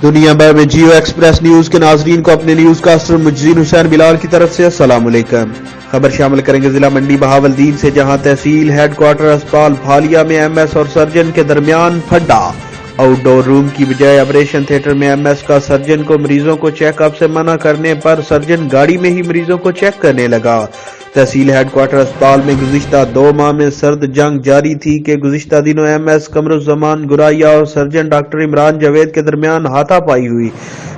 دنیا بھر میں جیو ایکسپریس نیوز کے ناظرین کو اپنے نیوز کاسٹر مجزین حسین بلال کی طرف سے السلام علیکم۔ خبر شامل کریں گے ضلع منڈی بہاولدین سے، جہاں تحصیل ہیڈ کوارٹر اسپتال بھالیا میں ایم ایس اور سرجن کے درمیان پھڈا۔ آؤٹ ڈور روم کی بجائے آپریشن تھیٹر میں ایم ایس کا سرجن کو مریضوں کو چیک اپ سے منع کرنے پر سرجن گاڑی میں ہی مریضوں کو چیک کرنے لگا۔ تحصیل ہیڈ کوارٹر اسپتال میں گزشتہ 2 ماہ میں سرد جنگ جاری تھی کہ گزشتہ دنوں ایم ایس قمر الزمان گرائیا اور سرجن ڈاکٹر عمران جاوید کے درمیان ہاتھا پائی ہوئی،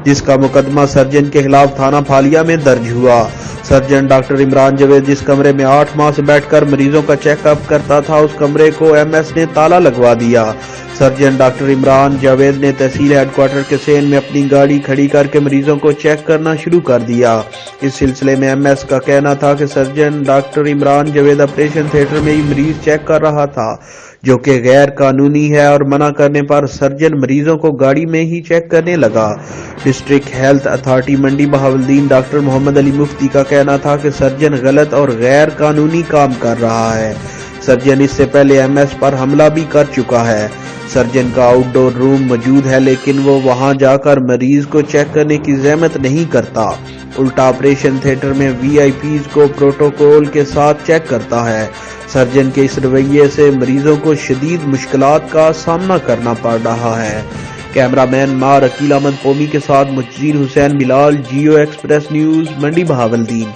جس کا مقدمہ سرجن کے خلاف تھانہ بھالیا میں درج ہوا۔ سرجن ڈاکٹر عمران جاوید جس کمرے میں 8 ماہ سے بیٹھ کر مریضوں کا چیک اپ کرتا تھا، اس کمرے کو ایم ایس نے تالا لگوا دیا۔ سرجن ڈاکٹر عمران جاوید نے تحصیل ہیڈ کوارٹر کے سین میں اپنی گاڑی کھڑی کر کے مریضوں کو چیک کرنا شروع کر دیا۔ اس سلسلے میں ایم ایس کا کہنا تھا کہ surgeon doctor Imran Javed operation theatre میں ہی مریض چیک کر رہا تھا، جو کہ غیر قانونی ہے، اور منع کرنے پر سرجن مریضوں کو گاڑی میں ہی چیک کرنے لگا۔ ڈسٹرکٹ ہیلتھ اتھارٹی منڈی بہاولدین ڈاکٹر محمد علی مفتی کا کہنا تھا کہ سرجن غلط اور غیر قانونی کام کر رہا ہے۔ سرجن اس سے پہلے ایم ایس پر حملہ بھی کر چکا ہے۔ سرجن کا آؤٹ ڈور روم موجود ہے، لیکن وہ وہاں جا کر مریض کو چیک کرنے کی زحمت نہیں کرتا، الٹا آپریشن تھیٹر میں وی آئی پیز کو پروٹوکول کے ساتھ چیک کرتا ہے۔ سرجن کے اس رویے سے مریضوں کو شدید مشکلات کا سامنا کرنا پڑ رہا ہے۔ کیمرہ مین مار عقیل احمد قومی کے ساتھ مجزین حسین بلال، جیو ایکسپریس نیوز، منڈی بہاولدین۔